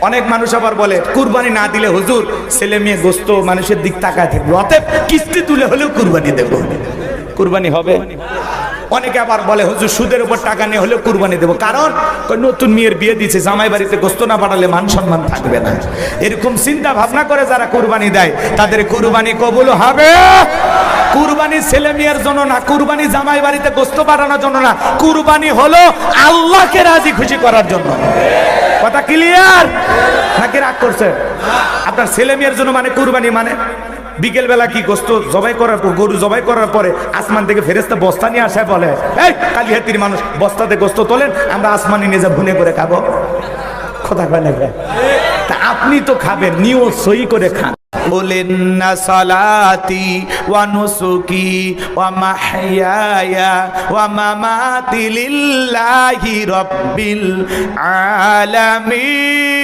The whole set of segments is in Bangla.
অনেক মানুষ আবার বলে কুরবানি না দিলে হুজুর ছেলে মেয়ে গোস্ত মানুষের দিক তাকায় থাকবে, অতএব কিস্তি তুলে হলেও কুরবানি দেব। কুরবানি হবে? অনেকে আবার বলে হুজুর সুদের উপর টাকা নিয়ে হলেও কুরবানি দেবো, কারণ নতুন মেয়ের বিয়ে দিচ্ছে, জামাই বাড়িতে গোস্ত না পাঠালে মান সম্মান থাকবে না। এরকম চিন্তা ভাবনা করে যারা কুরবানি দেয় তাদের কুরবানি কবুল হবে। কুরবানি ছেলে মেয়ের জন্য না, কুরবানি জামাই বাড়িতে গোস্ত পাঠানোর জন্য না, কুরবানি হলো আল্লাহকে রাজি খুশি করার জন্য। কথা ক্লিয়ার নাকি রাগ করছে? আপনার ছেলে মেয়ের জন্য মানে কুরবানি মানে বিকেল বেলা কি গোস্ত জবাই করার পর, গরু জবাই করার পরে আসমান থেকে ফেরেশতা বস্তা নিয়ে আসে, বলে এই কালিহাতির মানুষ বস্তাতে গোস্ত তোলেন, আমরা আসমানে নিয়ে যা ভুনে করে খাবো। কথা কয় না? তা আপনি তো খাবেন, নিয়ত সই করে খান। বলেন না সালাতি ওয়া নুসুকি ওয়া মাহইয়ায়া ওয়া মামাতি লিল্লাহি রাব্বিল আলামিন।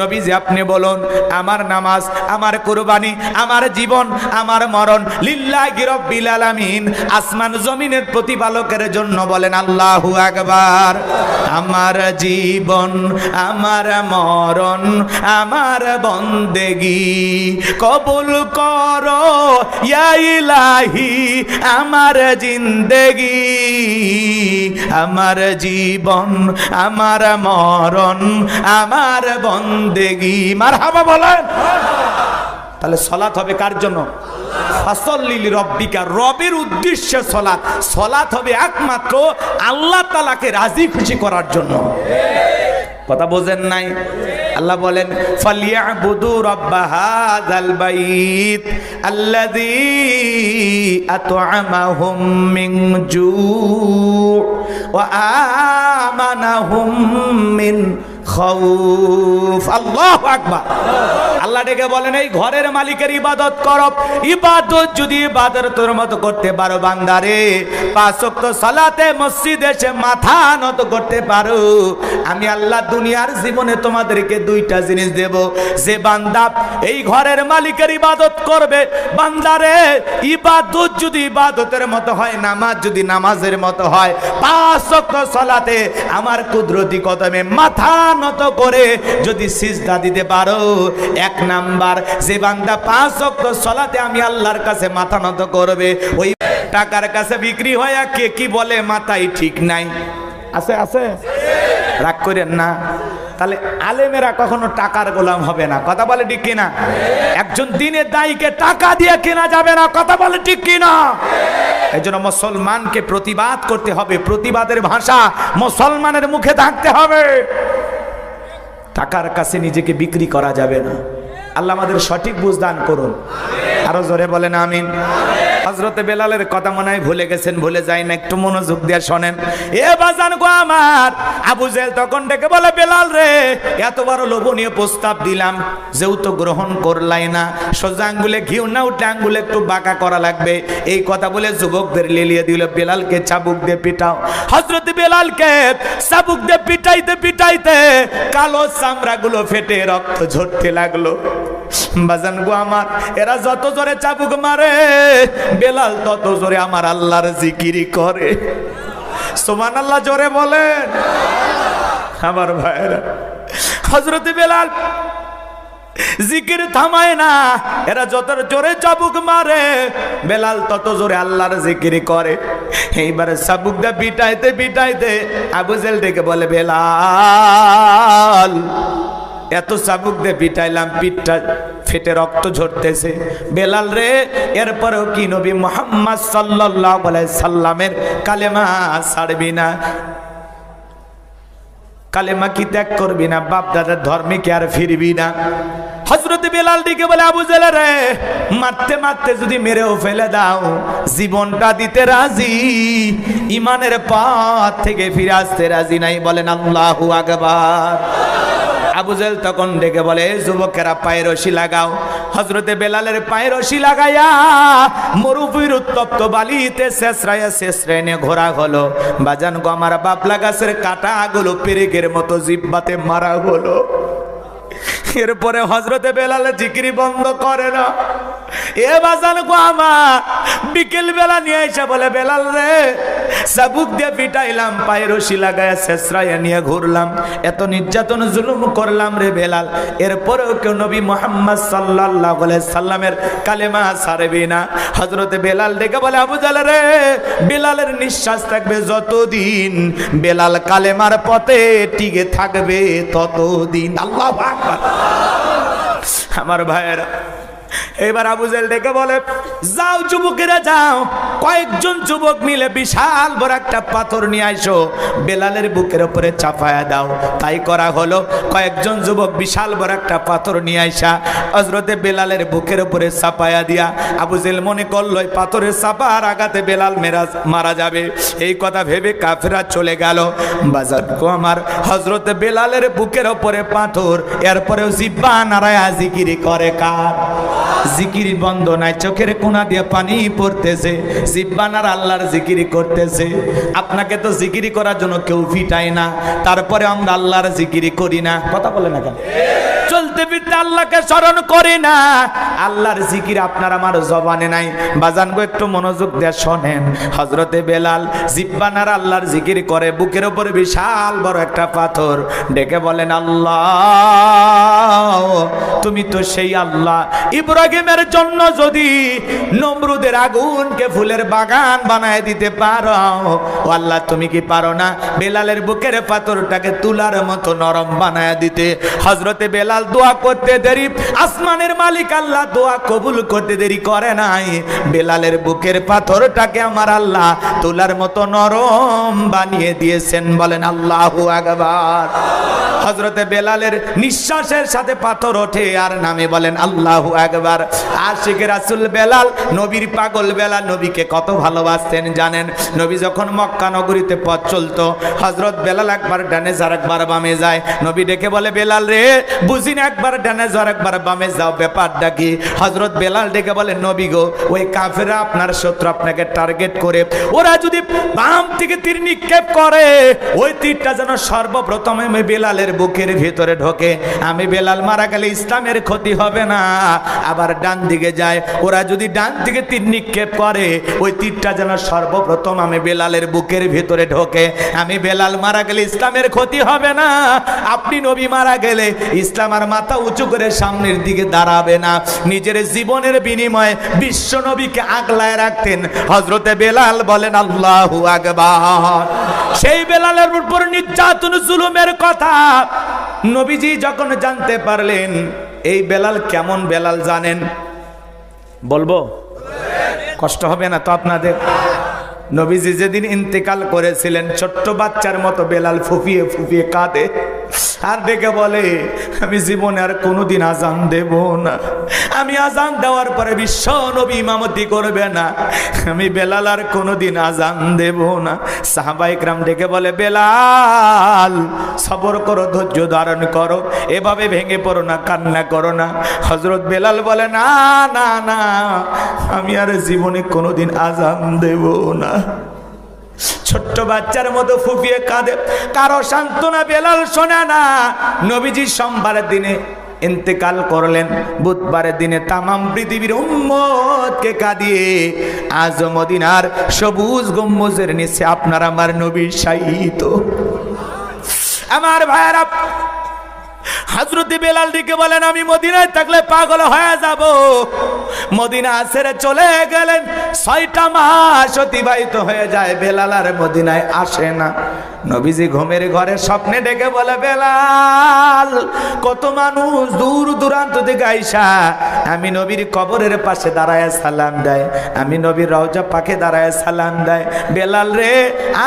নবীজি আপনি বলুন, আমার নামাজ, আমার কুরবানি, আমার জীবন, আমার মরণ লিল্লাহি রাব্বিল আলামিন, আসমান জমিনের প্রতিপালকের জন্য। বলেন আল্লাহু আকবার। আমার জীবন, আমার মরণ, আমার বন্দেগি কবুল করো ইয়া ইলাহি, আমার জিন্দেগি, আমার জীবন, আমার মরণ, আমার বন্দেগি। মারহাবা বলেন। তাহলে সালাত হবে কার জন্য? ফাসাল্লি লিরাব্বিকা, রবের উদ্দেশ্যে সালাত। সালাত হবে একমাত্র আল্লাহ তাআলাকে রাজি খুশি করার জন্য। কথা বোঝেন নাই? আল্লাহ বলেন ফালিয়াবুদু রাব্ব হাযাল বাইত আল্লাযী আত'আমাহুম মিন জু' ওয়া আমানাহুম মিন খাউফ। আল্লাহু আকবার। আল্লাহ ডেকে বলেন এই ঘরের মালিকের ইবাদত করো। ইবাদত যদি ইবাদতের মতো করতে পারো বান্দারে, 5 ওয়াক্ত সালাতে মসজিদে এসে মাথা নত করতে পারো, আমি আল্লাহ দুনিয়ার জীবনে তোমাদেরকে 2টা জিনিস দেব। যে বান্দা এই ঘরের মালিকের ইবাদত করবে, বান্দারে ইবাদত যদি ইবাদতের মতো হয়, নামাজ যদি নামাজের মতো হয়, 5 ওয়াক্ত সালাতে আমার কুদরতি কদমে মাথা নত করে যদি সিজদা দিতে পারো, 1 নাম্বার যে বান্দা 5 ওয়াক্ত সালাতে আমি আল্লাহর কাছে মাথা নত করবে, ওই টাকার কাছে বিক্রি হয় কে কি বলে মাথায় ঠিক নাই। আছে আছে, রাগ করেন না। তাহলে আলেমেরা কখনো টাকার গোলাম হবে না। কথা বলে ঠিক কিনা? একজন দ্বীনের দায়ীকে টাকা দিয়ে কেনা যাবে না। কথা বলে ঠিক কিনা? এই জন্য মুসলমানকে প্রতিবাদ করতে হবে, প্রতিবাদের ভাষা মুসলমানের মুখে থাকতে হবে। টাকার কাছে নিজেকে বিক্রি করা যাবে না। আল্লাহ আমাদের সঠিক বুঝ দান করুন। আরো জোরে বলেন আমিন। হযরতে বেলালের কথা মনে হয় ভুলে গেছেন, ভুলে যাই না, একটু মনোযোগ দিয়ে শোনেন। এ বাজান গো আমার, আবু জেহেল তখন ডেকে বলে বেলাল রে, এত বড় লোভনীয় প্রস্তাব দিলাম, যেহেতু গ্রহণ করলাই না, সোজা আঙ্গুলে ঘিউ না উঠলে আঙ্গুলে একটু বাঁকা করা লাগবে। এই কথা বলে যুবকদের লেলিয়ে দিল, বেলালকে চাবুক দিয়ে পিটাও। হযরতে বেলালকে চাবুক দিয়ে পিটাইতে পিটাইতে কালো চামড়াগুলো ফেটে রক্ত ঝরতে লাগলো। বাজান গো আমার, এরা যত জোরে চাবুক মারে, বেলাল তত জোরে আমার আল্লাহর জিকির করে। সুবহানাল্লাহ জোরে বলেন আমার ভাইরা। হযরতে বেলাল জিকির থামায় না, এরা যত জোরে চাবুক মারে, বেলাল তত জোরে আল্লাহর জিকির করে। এইবারে চাবুক দিয়ে পিটাইতে পিটাইতে আবু জেহেল ডেকে বলে বেলাল, এত চাবুক দিয়ে পিটাইলাম, পিঠটা ফেটে রক্ত ঝরতেছে। বেলাল রে, এরপরেও কি নবী মুহাম্মদ সাল্লাল্লাহু আলাইহি সাল্লামের কালেমা ছাড়বি না? কালেমা কি ত্যাগ করবি না? বাপ দাদার ধর্মে কি আর ফিরবি না? হযরতে বেলাল দিকে বলে আবু জেহেল রে, মারতে মারতে যদি মেরেও ফেলে দাও, জীবনটা দিতে রাজি, ইমানের পথ থেকে ফিরে আসতে রাজি নাই। বলেন আল্লাহু আকবার। আবু জেহেল তখন ডেকে বলে যুবকেরা পায়ে রশি লাগাও। হযরতে বেলালের পায়ে রশি লাগাইয়া মরুভূমির উত্তপ্ত বালিতে শেষরায় নিয়ে ঘোরা হলো। বাজান গো আমার, বাবলা গাছের কাঁটাগুলো পেরেকের মতো জিহ্বাতে মারা হলো। এরপরে হযরতে বেলাল জিকির বন্ধ করে না। এ বাজান গো আমার, বিকেল বেলা নিয়ে এসে বলে বেলাল রে, চাবুক দিয়ে পিটাইলাম, পায়ে রশি লাগায়া ছেঁচড়াইয়া নিয়ে ঘুরলাম, এত নির্যাতন জুলুম করলাম রে বেলাল, এরপরেও কেউ নবী মুহাম্মদ সাল্লাল্লাহু আলাইহি সাল্লামের কালেমা ছাড়বে না। হযরতে বেলাল ডেকে বলে, আবু জাহল রে, বেলালের নিঃশ্বাস থাকবে যতদিন, বেলাল কালেমার পথে টিকে থাকবে ততদিন। আল্লাহু আকবার। আমার ভাইয়েরা, এবার আবু জাহল ডেকে বলে, যাও যুবকেরা যাও, কয়েকজন যুবক মিলে বিশাল বড় একটা পাথর নিয়ে আইসো, বেলালের বুকের উপরে চাপায়া দাও। তাই করা হলো। কয়েকজন যুবক বিশাল বড় একটা পাথর নিয়ে আইসা হযরতে বেলালের বুকের উপরে চাপায়া দিয়া, আবু জাহল মনে করলো এই পাথরের চাপার আঘাতে বেলাল মারা যাবে। এই কথা ভেবে কাফেররা চলে গেল। বাজারকো আমার, হযরতে বেলালের বুকের উপরে পাথর, এরপরেও জিহ্বা নাড়ায়া জিকিরি করে কার? জিকির বন্ধ নাই, চোখের কোনা দিয়ে পানি পড়তেছে, জিহ্বানার আল্লাহর জিকির করতেছে। আপনাকে তো জিকির করার জন্য কেউ ফিটায় না, তারপরে আমরা আল্লাহর জিকির করি না। কথা বলে না কেন? চলতে ফিরতে আল্লাহকে স্মরণ করি না, আল্লাহর জিকির আপনার আমার জবানে নাই। বাজানগো একটু মনোযোগ দিয়ে শোনেন। হযরতে বেলাল জিহ্বানার আল্লাহর জিকির করে, বুকের উপরে বিশাল বড় একটা পাথর, ডেকে বলেন, আল্লাহ তুমি তো সেই আল্লাহ, ইব্রাহিমের জন্য যদি নমরুদের আগুনকে ফুলের বাগান বানায় দিতে পারো, ও আল্লাহ তুমি কি পারো না বেলালের বুকের পাথরটাকে তুলার মতো নরম বানায় দিতে? হযরতে বেলাল দোয়া করতে দেরি, আসমানের মালিক আল্লাহ দোয়া কবুল করতে দেরি করে নাই। বেলালের বুকের পাথরটাকে আমার আল্লাহ তুলার মতো নরম বানিয়ে দিয়েছেন। বলেন আল্লাহু আকবার। হযরতে বেলালের নিঃশ্বাসের সাথে পাথর ওঠে আর নামে, বলেন আল্লাহু আকবার। আশিকে রাসূল বেলাল, নবীর পাগল বেলাল, নবীকে কত ভালোবাসতেন জানেন? নবী যখন মক্কা নগরীতে পথ চলতো, হযরত বেলাল একবার ডানে যার একবার বামে যায়। নবী ডেকে বলে, বেলাল রে, বুঝি না, একবার ডানে যাও একবার বামে যাও, ব্যাপারটা কি? হযরত বেলাল ডেকে বলে, নবী গো, ওই কাফেররা আপনার শত্রু, আপনাকে টার্গেট করে ওরা যদি বাম থেকে তীর নিক্ষেপ করে, ওই তীরটা যেন সর্বপ্রথমে আমি বেলালের বুকের ভিতরে ঢোকে। আমি বেলাল মারা গেলে ইসলামের ক্ষতি হবে না। আবার ডান দিকে যায়, ওরা যদি ডান দিকে তীর নিক্ষেপ করে, ওই তীরটা যেন সর্বপ্রথম আমি বেলালের বুকের ভিতরে ঢোকে। আমি বেলাল মারা গেলে ইসলামের ক্ষতি হবে না। আপনি নবী মারা গেলে ইসলাম আর মাথা উঁচু করে সামনের দিকে দাঁড়াবে না। নিজের জীবনের বিনিময়ে বিশ্ব নবীকে আগলায় রাখতেন হযরতে বেলাল। বলেন আল্লাহু আকবার। সেই বেলালের উপর নির্যাতন জুলুমের কথা নবীজি যখন জানতে পারলেন, এই বেলাল কেমন বেলাল জানেন? বলবো? কষ্ট হবে না তো আপনাদের? নবীজি যেদিন ইন্তেকাল করেছিলেন, ছোট্ট বাচ্চার মতো বেলাল ফুফিয়ে ফুফিয়ে কাঁদে আর ডেকে বলে, আমি জীবনে আর কোনোদিন আজান দেব না। আমি আজান দেওয়ার পরে বিশ্ব নবী ইমামতি করবে না, আমি বেলাল আর কোনোদিন আজান দেব না। সাহাবায়ে কেরাম ডেকে বলে, বেলাল সবর করো, ধৈর্য ধারণ করো, এভাবে ভেঙে পড়ো না, কান্না করো না। হযরত বেলাল বলে, না না না, আমি আর জীবনে কোনোদিন আজান দেব না। ছোট্ট বাচ্চার মতো ফুফিয়ে কাঁদে, কারো সান্ত্বনা বেলাল শোনে না। নবীজি সোমবারের দিনে ইন্তেকাল করলেন, বুধবারের দিনে তামাম পৃথিবীর উম্মতকে কাঁদিয়ে আজ মদিনার সবুজ গম্বুজের নিচে আপনার আমার নবী শায়িত। আমার ভাইয়েরা, হযরতে বেলাল দিকে বলেন, আমি মদিনায় থাকলে পাগল হয়ে যাব। মদিনা ছেড়ে চলে গেলেন, 6টা মাস অতিবাহিত হয়ে যায়, বেলাল আর মদিনায় আসে না। নবীজি ঘুমের ঘরে স্বপ্নে ডেকে বলে, বেলাল, কত মানুষ দূর দূরান্ত থেকে আইসা আমি নবীর কবরের পাশে দাঁড়ায় সালাম দেয়, আমি নবীর রওজা পাকে দাঁড়ায় সালাম দেয়। বেলাল রে,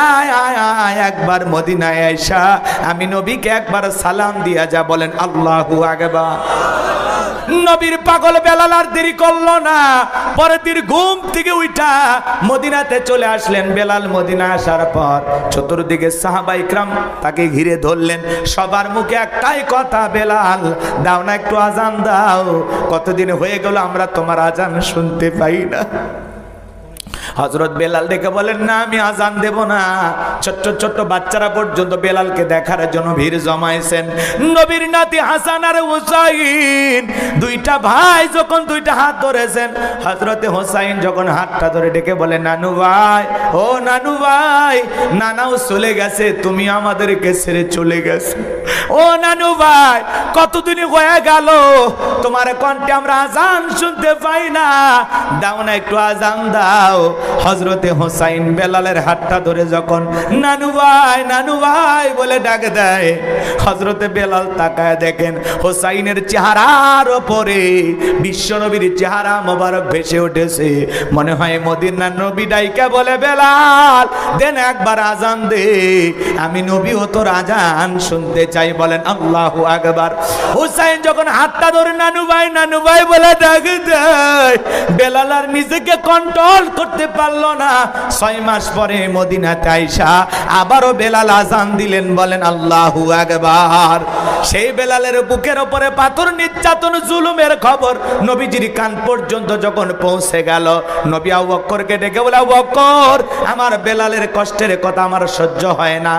আয় আয় আয়, একবার মদিনায় আইসা আমি নবীকে একবার সালাম দিয়া যা। বলেন আল্লাহু আকবার। নবীর পাগল বেলাল আর দেরি করলো না, পরের দিন ঘুম থেকে উঠা মদিনাতে চলে আসলেন। বেলাল মদিনা আসার পর চতুর্দিকে সাহাবায়ে কেরাম তাকে ঘিরে ধরলেন। সবার মুখে একটাই কথা, বেলাল দাও না একটু আজান দাও, কতদিন হয়ে গেল আমরা তোমার আজান শুনতে পাই না। হযরত বেলাল ডেকে বলেন, না আমি আজান দেব না। ছোট্ট ছোট্ট বাচ্চারা পর্যন্ত বেলালকে দেখার জন্য ভিড় জমাইছেন। নবীর নাতি হাসান আর হুসাইন দুইটা ভাই যখন দুইটা হাত ধরেছেন, হযরতে হুসাইন যখন হাতটা ধরে ডেকে বলে, নানু ভাই, ও নানু ভাই, নানাও চলে গেছে, তুমি আমাদেরকে ছেড়ে চলে গেছো। ও নানু ভাই, কতদিন হয়ে গেল তোমার কণ্ঠে আমরা আজান শুনতে পাই না, দাও না একটু আজান দাও। হযরতে হুসাইন বেলালের হাতটা ধরে যখন নানু ভাই বলে ডাক দেয়, হযরতে বেলাল তাকায় দেখেন হুসাইনের চেহারার উপরে বিশ্বনবীর চেহারা মোবারক ভেসে উঠেছে। মনে হয় মদিনার নবী ডাইকা বলে, বেলাল দেন একবার আজান দে, আমি নবীও তোর আজান শুনতে চাই। বলেন আল্লাহু আকবার। হুসাইন যখন হাতটা ধরে নানু ভাই বলে ডাক দেয়, বেলাল আর নিজেকে কন্ট্রোল করতে পারলো না। 6 মাস পরে মদিনাতে আইসা আবারও বেলাল আজান দিলেন। বলেন আল্লাহু আকবার। সেই বেলালের বুকের উপরে পাথর নির্যাতন জুলুমের খবর নবীজির কান পর্যন্ত যখন পৌঁছে গেল, নবী আবু বকরকে ডেকে বলে, আবু বকর, আমার বেলালের কষ্টের কথা আমার সহ্য হয় না,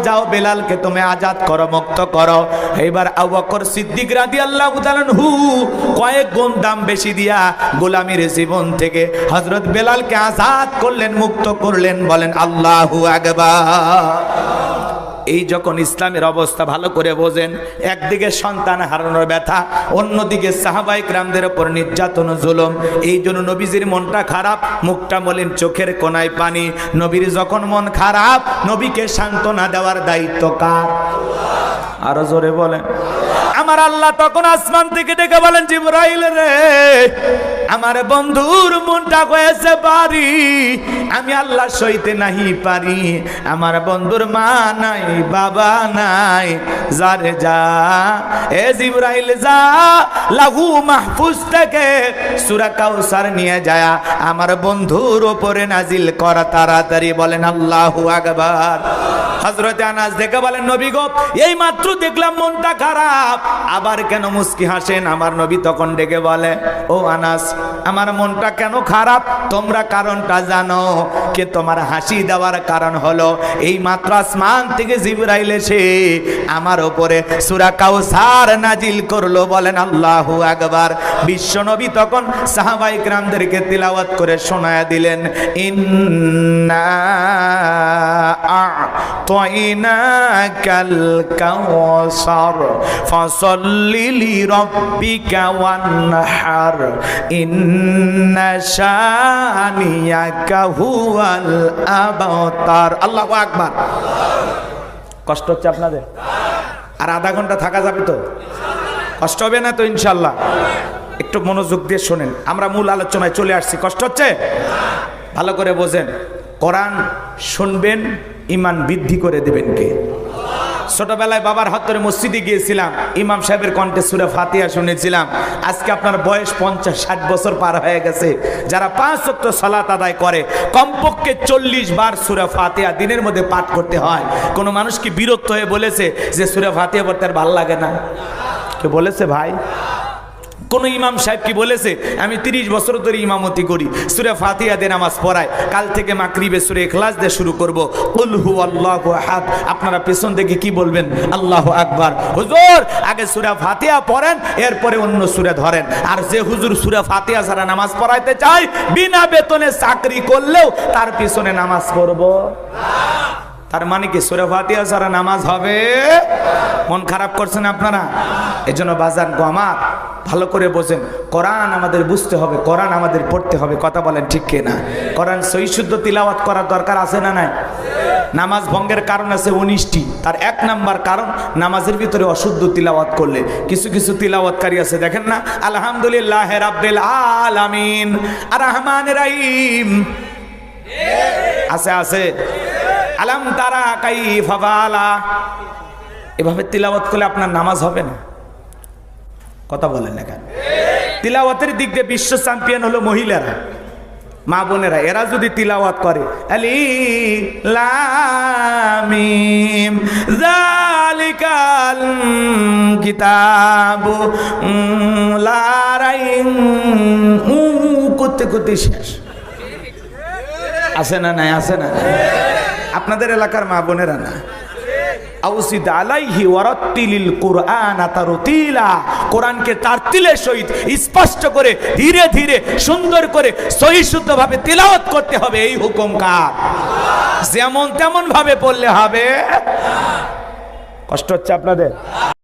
যাও বেলালকে তুমি আজাদ করো, মুক্ত করো। এইবার আবু বকর সিদ্দিক রাদিয়াল্লাহু তাআলা আনহু কয়েক গুণ দাম বেশি দিয়া গোলামীর জীবন থেকে হযরত বেলালকে আজাদ করলেন, মুক্ত করলেন। বলেন আল্লাহু আকবার। এই যখন ইসলামের অবস্থা ভালো করে বোঝেন, একদিকে সন্তান হারানোর ব্যথা, অন্যদিকে সাহাবায়ে কেরামদের উপর নির্যাতন জুলুম, এই জন্য নবীজির মনটা খারাপ, মুখটা মলিন, চোখের কোনায় পানি। নবীর যখন মন খারাপ, নবীকে সান্ত্বনা দেওয়ার দায়িত্ব কার? আরো জোরে বলেন। আমার আল্লাহ তখন আসমান থেকে ডেকে বলেন, জিবরাইল রে, আমার বন্ধুর মনটা হয়েছে পারি, আমি আল্লাহ সইতে নাহি পারি। আমার বন্ধুর মা নাই, বাবা নাই, যারে যা, এ জিবরাইল যা, লাহু মাহফুজ থেকে সূরা কাউসার নিয়ে যায় আমার বন্ধুর উপরে নাজিল করা তাড়াতাড়ি। বলেন আল্লাহু আকবার। হযরত আনাস দেখে বলেন, নবী গো, এই মাত্র দেখলাম মনটা খারাপ, আবার কেন মুস্কি হাসেন? আমার নবী তখন ডেকে বলে, ও আনাস, আমার মনটা কেন খারাপ তোমরা কারণটা জানো? কে তোমার হাসি দেওয়ার কারণ হলো এই মাত্র আসমান থেকে জিবরাইল এসে আমার উপরে সূরা কাউসার নাজিল করলো। বলেন আল্লাহু আকবার। বিশ্ব নবী তখন সাহাবায়ে কেরামদেরকে তিলাওয়াত করে শোনায়া দিলেন, ইন্না আ'তাইনাকাল কাউসার ফাসাল্লি লিরাব্বিকা ওয়ানহার ইন্না শানিয়াকা হুয়াল আবতার। আল্লাহু আকবার। কষ্ট হচ্ছে আপনাদের? আর আধা ঘন্টা থাকা যাবে তো? কষ্ট হবে না তো? ইনশাল্লাহ। একটু মনোযোগ দিয়ে শোনেন, আমরা মূল আলোচনায় চলে আসছি। কষ্ট হচ্ছে? ভালো করে বোঝেন। কোরআন শুনবেন, ঈমান বৃদ্ধি করে দেবেন কে? ছোটবেলায় বাবার হাত ধরে মসজিদে গিয়েছিলাম, ইমাম সাহেবের কণ্ঠে সূরা ফাতিহা শুনেছিলাম। আজকে আপনার বয়স 50-60 বছর পার হয়ে গেছে। যারা 5 ওয়াক্ত সালাত আদায় করে, কমপক্ষে 40 বার সূরা ফাতিহা দিনের মধ্যে পাঠ করতে হয়। কোনো মানুষ কি বিরক্ত হয়ে বলেছে যে সূরা ফাতিহা পড়তে আর ভালো লাগে না? কে বলেছে ভাই? কোন ইমাম সাহেব কি বলেছে আমি 30 বছর ধরে ইমামতি করি, সূরা ফাতিহা দিয়ে নামাজ পড়াই, কাল থেকে মাগরিবে সূরা ইখলাস দিয়ে শুরু করব, কুল হুয়াল্লাহু আহাদ? আপনারা পেছন থেকে কি বলবেন? আল্লাহু আকবার। হুজুর আগে সূরা ফাতিহা পড়েন, এরপরে অন্য সূরা ধরেন। আর যে হুজুর সূরা ফাতিহা ছাড়া নামাজ পড়াইতে চায়, বিনা বেতনে চাকরি করলেও তার পিছনে নামাজ পড়ব। তার মানে কি সূরা ফাতিহা ছাড়া নামাজ হবে? মন খারাপ করছেন আপনারা? এজন্য বাজার গো আমার, ভালো করে বোঝেন, কোরআন আমাদের বুঝতে হবে, কোরআন আমাদের পড়তে হবে। কথা বলেন ঠিক কিনা? কোরআন সহি শুদ্ধ তিলাওয়াত করার দরকার আছে না নাই? নামাজ ভঙ্গের কারণ আছে 19টি। তার 1 নাম্বার কারণ, নামাজের ভিতরে অশুদ্ধ তিলাওয়াত করলে। কিছু কিছু তিলাওয়াতকারী আছে, দেখেন না, আলহামদুলিল্লাহি রাব্বিল আলামিন আর রহমানির রহিম আছে আছে, আলাম তারা কাইফা ফাআলা, এভাবে তিলাওয়াত করলে আপনার নামাজ হবে না। কথা বলেন না কেন? তিলাওয়াতের দিক দিয়ে বিশ্ব চ্যাম্পিয়ন হলো মহিলারা, মা বোনেরা। এরা যদি তিলাওয়াত করে আলিফ লাম মিম যালিকাল কিতাবু লা রাইব করতে করতে শেষ। আছে না নাই? আছে না? আপনাদের এলাকার মা বোনেরা না? আউসিদ আলাইহি ওয়ারাত্তিলিল কুরআন তারতিলা, কোরআনকে তারতিলের সহিত স্পষ্ট করে ধীরে ধীরে সুন্দর করে সহি শুদ্ধভাবে তিলাওয়াত করতে হবে। এই হুকুম কার? যেমন তেমন ভাবে পড়লে হবে। কষ্ট হচ্ছে আপনাদের?